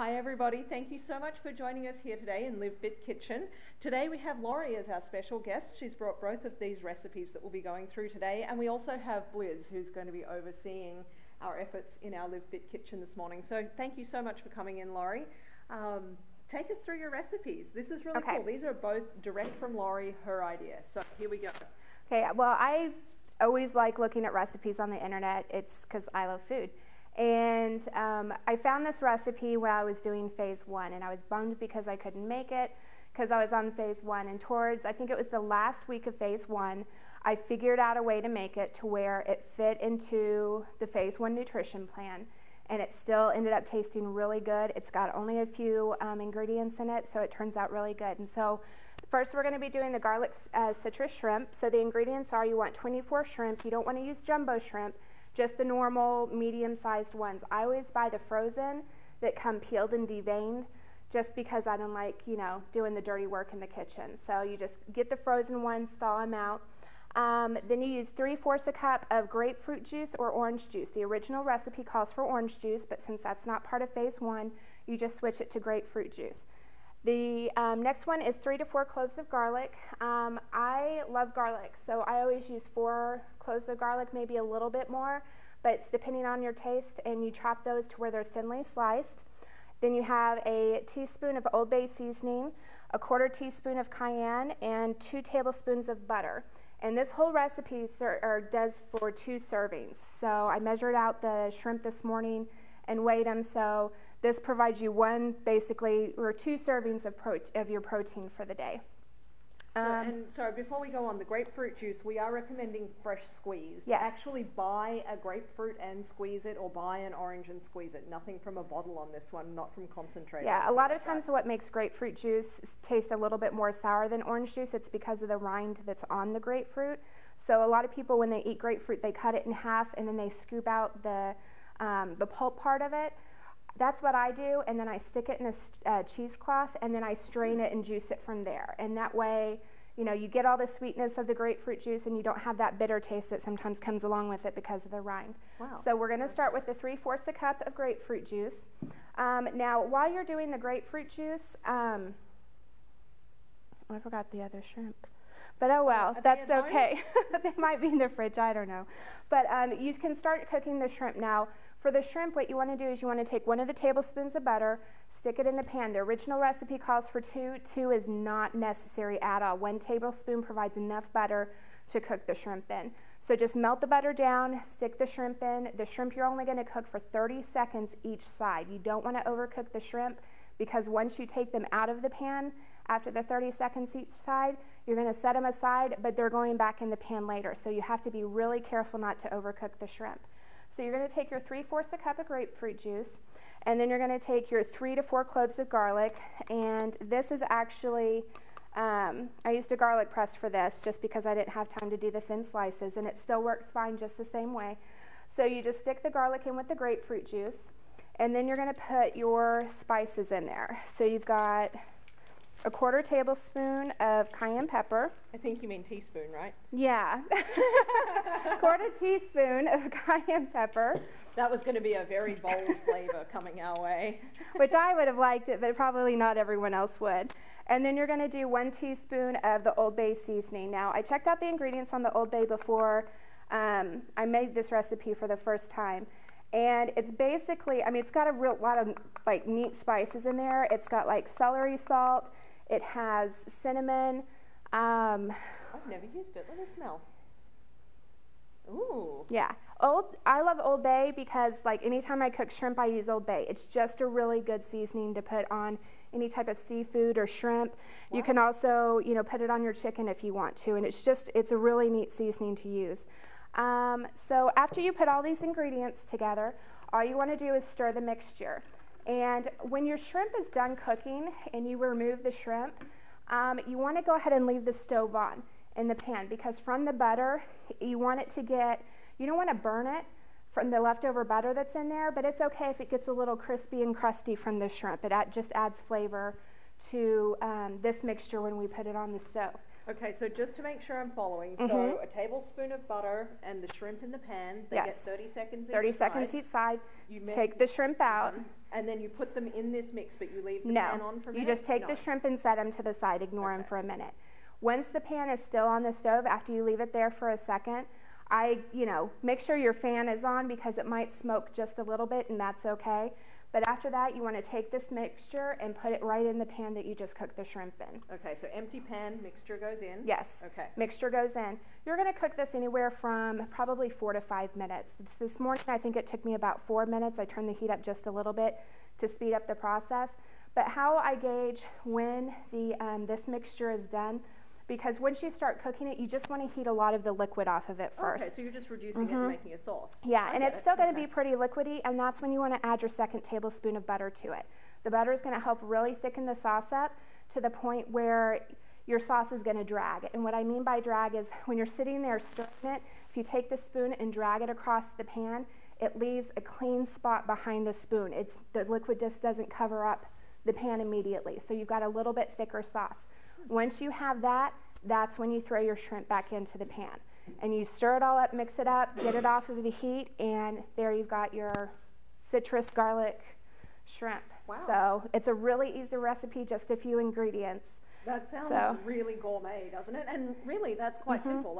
Hi everybody, thank you so much for joining us here today in LiveFit Kitchen. Today we have Laurie as our special guest. She's brought both of these recipes that we'll be going through today, and we also have Blizz, who's going to be overseeing our efforts in our LiveFit Kitchen this morning. So thank you so much for coming in, Laurie. Take us through your recipes. This is really cool. These are both direct from Laurie, her idea. So here we go. Okay, well, I always like looking at recipes on the internet. It's because I love food. And I found this recipe when I was doing phase 1, and I was bummed because I couldn't make it because I was on phase 1. And towards, I think it was the last week of phase 1, I figured out a way to make it to where it fit into the phase 1 nutrition plan, and it still ended up tasting really good. It's got only a few ingredients in it, so it turns out really good. And so first we're going to be doing the garlic citrus shrimp. So the ingredients are, you want 24 shrimp. You don't want to use jumbo shrimp, just the normal medium-sized ones. I always buy the frozen that come peeled and deveined, just because I don't like, doing the dirty work in the kitchen. So you just get the frozen ones, thaw them out. Then you use 3/4 a cup of grapefruit juice or orange juice. The original recipe calls for orange juice, but since that's not part of phase 1, you just switch it to grapefruit juice. The next one is 3 to 4 cloves of garlic. I love garlic, so I always use 4 cloves of garlic, maybe a little bit more, but it's depending on your taste, and you chop those to where they're thinly sliced. Then you have a teaspoon of Old Bay seasoning, a 1/4 teaspoon of cayenne, and 2 tablespoons of butter. And this whole recipe does for 2 servings. So I measured out the shrimp this morning and weighed them, so this provides you 2 servings of your protein for the day. So before we go on, the grapefruit juice, we are recommending fresh squeezed. Yes. Actually buy a grapefruit and squeeze it, or buy an orange and squeeze it. Nothing from a bottle on this one, not from concentrate. Yeah, a lot of times what makes grapefruit juice taste a little bit more sour than orange juice, it's because of the rind that's on the grapefruit. So a lot of people, when they eat grapefruit, they cut it in half and then they scoop out the pulp part of it. That's what I do, and then I stick it in a cheesecloth, and then I strain it and juice it from there. And that way, you get all the sweetness of the grapefruit juice, and you don't have that bitter taste that sometimes comes along with it because of the rind. Wow. So we're going to start with the 3/4 a cup of grapefruit juice. Now, while you're doing the grapefruit juice, I forgot the other shrimp. But oh well, that's okay. They might be in the fridge, I don't know. But you can start cooking the shrimp now. For the shrimp, what you want to do is you want to take 1 of the tablespoons of butter, stick it in the pan. The original recipe calls for 2. 2 is not necessary at all. 1 tablespoon provides enough butter to cook the shrimp in. So just melt the butter down, stick the shrimp in. The shrimp you're only going to cook for 30 seconds each side. You don't want to overcook the shrimp, because once you take them out of the pan, after the 30 seconds each side, you're going to set them aside, but they're going back in the pan later. So you have to be really careful not to overcook the shrimp. So you're going to take your 3/4 a cup of grapefruit juice, and then you're going to take your 3 to 4 cloves of garlic. And this is actually, I used a garlic press for this just because I didn't have time to do the thin slices, and it still works fine just the same way. So you just stick the garlic in with the grapefruit juice, and then you're going to put your spices in there. So you've got a 1/4 tablespoon of cayenne pepper. I think you mean teaspoon, right? Yeah. 1/4 teaspoon of cayenne pepper. That was going to be a very bold flavor coming our way. Which I would have liked it, but probably not everyone else would. And then you're going to do 1 teaspoon of the Old Bay seasoning. Now, I checked out the ingredients on the Old Bay before I made this recipe for the first time. And it's basically, it's got a lot of neat spices in there. It's got celery salt. It has cinnamon. I've never used it. Let me smell. Ooh. Yeah. I love Old Bay because anytime I cook shrimp, I use Old Bay. It's just a really good seasoning to put on any type of seafood or shrimp. Wow. You can also, put it on your chicken if you want to, and it's a really neat seasoning to use. So after you put all these ingredients together, all you want to do is stir the mixture. And when your shrimp is done cooking and you remove the shrimp, you want to go ahead and leave the stove on in the pan, because from the butter, you want it to you don't want to burn it from the leftover butter that's in there, but it's okay if it gets a little crispy and crusty from the shrimp. It just adds flavor to this mixture when we put it on the stove. Okay, so just to make sure I'm following, so a tablespoon of butter and the shrimp in the pan, they get 30 seconds each 30 seconds each side. You take the shrimp out. And then you put them in this mix, but you leave the pan on for a minute? You just take the shrimp and set them to the side, ignore them for a minute. Once the pan is still on the stove, after you leave it there for a second, make sure your fan is on because it might smoke just a little bit and that's okay. But after that, you want to take this mixture and put it right in the pan that you just cooked the shrimp in. Okay, so empty pan, mixture goes in? Yes. Okay. Mixture goes in. You're going to cook this anywhere from probably 4 to 5 minutes. This morning, I think it took me about 4 minutes. I turned the heat up just a little bit to speed up the process. But how I gauge when this mixture is done, because once you start cooking it, you just want to heat a lot of the liquid off of it first. Okay, so you're just reducing it and making a sauce. Yeah, and it's still going to be pretty liquidy, and that's when you want to add your second tablespoon of butter to it. The butter is going to help really thicken the sauce up to the point where your sauce is going to drag. And what I mean by drag is when you're sitting there stirring it, if you take the spoon and drag it across the pan, it leaves a clean spot behind the spoon. The liquid just doesn't cover up the pan immediately, so you've got a little bit thicker sauce. Once you have that, that's when you throw your shrimp back into the pan. And you stir it all up, mix it up, get it off of the heat, and there you've got your citrus garlic shrimp. Wow. So it's a really easy recipe, just a few ingredients. That sounds really gourmet, doesn't it? And really, that's quite simple,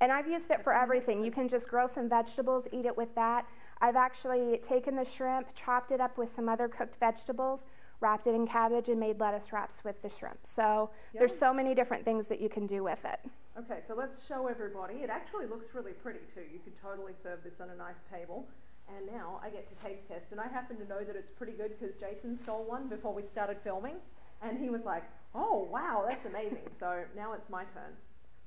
And I've used it for everything. You can just grill some vegetables, eat it with that. I've actually taken the shrimp, chopped it up with some other cooked vegetables, wrapped it in cabbage, and made lettuce wraps with the shrimp. So there's so many different things that you can do with it. Okay, so let's show everybody. It actually looks really pretty too. You could totally serve this on a nice table. And now I get to taste test, and I happen to know that it's pretty good because Jason stole one before we started filming, and he was like, oh wow, that's amazing. So now it's my turn.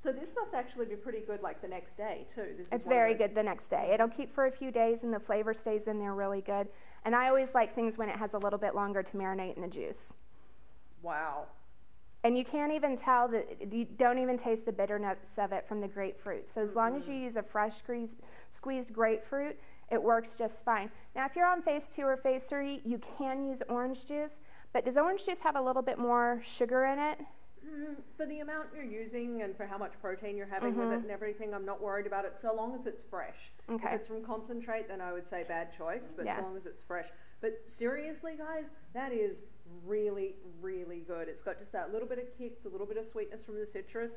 So this must actually be pretty good like the next day too. It's very good the next day. It'll keep for a few days and the flavor stays in there really good. And I always like things when it has a little bit longer to marinate in the juice. Wow. And you can't even tell that, you don't even taste the bitterness of it from the grapefruit. So as long as you use a fresh squeezed grapefruit, it works just fine. Now if you're on phase 2 or phase 3, you can use orange juice, but does orange juice have a little bit more sugar in it? For the amount you're using and for how much protein you're having with it and everything, I'm not worried about it so long as it's fresh. Okay. If it's from concentrate, then I would say bad choice, but so long as it's fresh. But seriously, guys, that is really, really good. It's got just that little bit of kick, a little bit of sweetness from the citrus.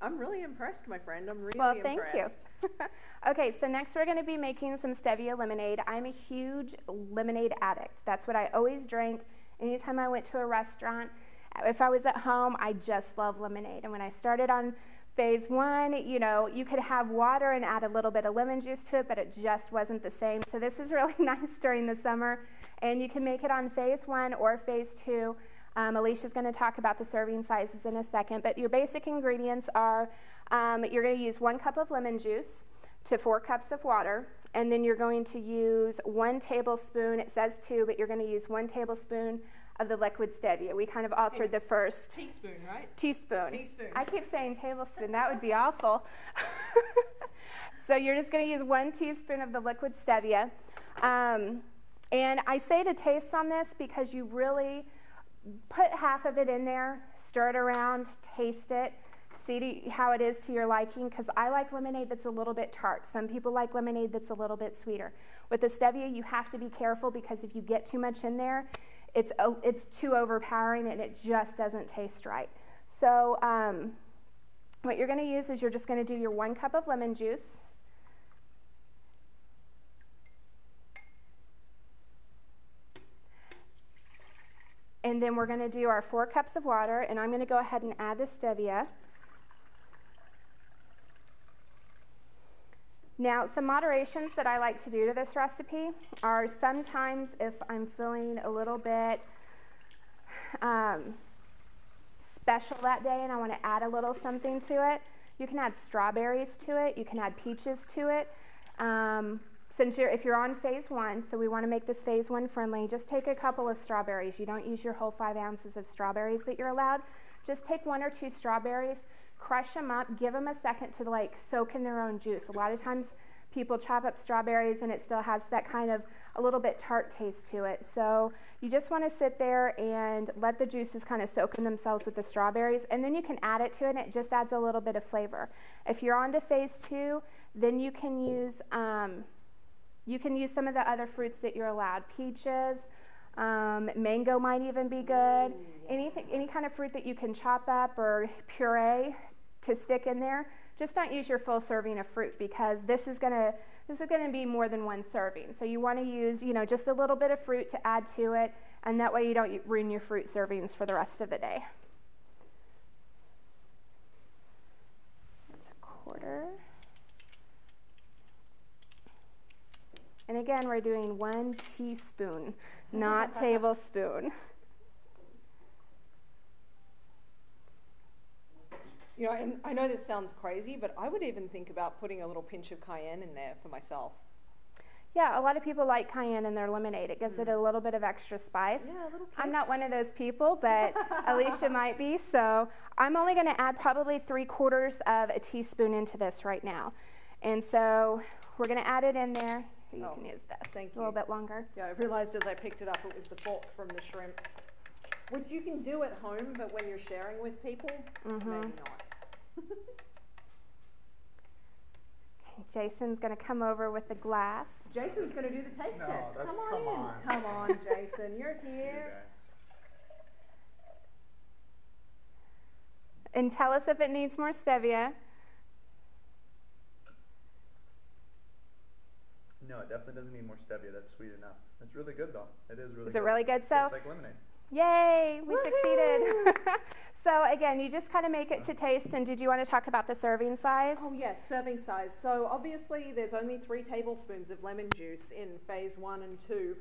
I'm really impressed, my friend. I'm really impressed. Well, thank you. Okay, so next we're going to be making some Stevia lemonade. I'm a huge lemonade addict. That's what I always drank anytime I went to a restaurant. If I was at home, I just love lemonade. And when I started on phase 1, you could have water and add a little bit of lemon juice to it, but it just wasn't the same. So this is really nice during the summer. And you can make it on phase 1 or phase 2. Alicia's going to talk about the serving sizes in a second. But your basic ingredients are, you're going to use 1 cup of lemon juice to 4 cups of water. And then you're going to use 1 tablespoon, it says 2, but you're going to use 1 tablespoon of the liquid stevia. We kind of altered the first. Teaspoon, right? Teaspoon. Teaspoon. I keep saying tablespoon. That would be awful. So you're just going to use 1 teaspoon of the liquid stevia. And I say to taste on this because you really put half of it in there, stir it around, taste it, see how it is to your liking, because I like lemonade that's a little bit tart. Some people like lemonade that's a little bit sweeter. With the stevia, you have to be careful because if you get too much in there, it's too overpowering and it just doesn't taste right. So what you're going to use is you're just going to do your 1 cup of lemon juice. And then we're going to do our 4 cups of water, and I'm going to go ahead and add the stevia. Now, some moderations that I like to do to this recipe are sometimes if I'm feeling a little bit special that day and I want to add a little something to it, you can add strawberries to it, you can add peaches to it. If you're on phase 1, so we want to make this phase 1 friendly, just take a couple of strawberries. You don't use your whole 5 ounces of strawberries that you're allowed. Just take 1 or 2 strawberries, crush them up, give them a second to soak in their own juice. A lot of times people chop up strawberries and it still has that kind of a little bit tart taste to it. So you just want to sit there and let the juices kind of soak in themselves with the strawberries, and then you can add it to it, and it just adds a little bit of flavor. If you're on to phase 2, then you can use some of the other fruits that you're allowed. Peaches, mango might even be good. Any kind of fruit that you can chop up or puree to stick in there. Just don't use your full serving of fruit, because this is gonna be more than one serving. So you want to use, just a little bit of fruit to add to it, and that way you don't ruin your fruit servings for the rest of the day. That's a quarter. And again, we're doing 1 teaspoon, not tablespoon. And I know this sounds crazy, but I would even think about putting a little pinch of cayenne in there for myself. Yeah, a lot of people like cayenne in their lemonade. It gives it a little bit of extra spice. Yeah, a little kick. I'm not one of those people, but Alicia might be. So I'm only going to add probably 3/4 of a teaspoon into this right now. And so we're going to add it in there. You can use this. Thank you. A little bit longer. Yeah, I realized as I picked it up it was the fork from the shrimp, which you can do at home, but when you're sharing with people, maybe not. Okay, Jason's going to come over with the glass. Jason's going to do the taste test. Come on. Come on, Jason. You're here. And tell us if it needs more stevia. No, it definitely doesn't need more stevia. That's sweet enough. It's really good, though. It is really good. Is it really good? So, it's like lemonade. Yay, we succeeded. So again, you just kind of make it to taste. And did you want to talk about the serving size? Oh yes, serving size. So obviously there's only 3 tablespoons of lemon juice in phase 1 and 2.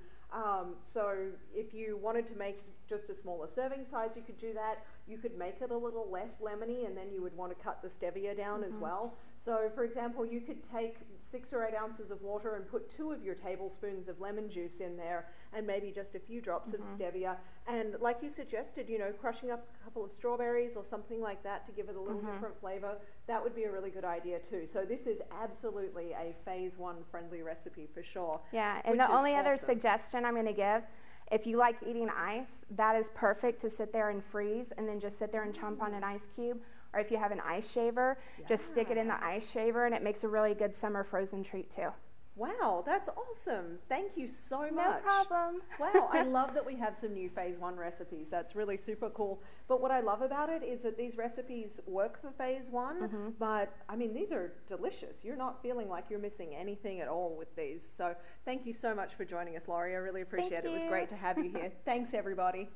So if you wanted to make just a smaller serving size, you could do that. You could make it a little less lemony, and then you would want to cut the stevia down as well. So for example, you could take 6 or 8 ounces of water and put 2 of your tablespoons of lemon juice in there, and maybe just a few drops of stevia. And like you suggested, crushing up a couple of strawberries or something like that to give it a little different flavor, that would be a really good idea too. So this is absolutely a phase 1 friendly recipe for sure. Yeah, and the only other suggestion I'm going to give, if you like eating ice, that is perfect to sit there and freeze and then just sit there and chomp on an ice cube. Or if you have an ice shaver, just stick it in the ice shaver, and it makes a really good summer frozen treat too. Wow, that's awesome. Thank you so much. No problem. Wow, I love that we have some new phase 1 recipes. That's really super cool. But what I love about it is that these recipes work for phase 1, but I mean, these are delicious. You're not feeling like you're missing anything at all with these. So thank you so much for joining us, Laurie. I really appreciate it. It was great to have you here. Thanks, everybody.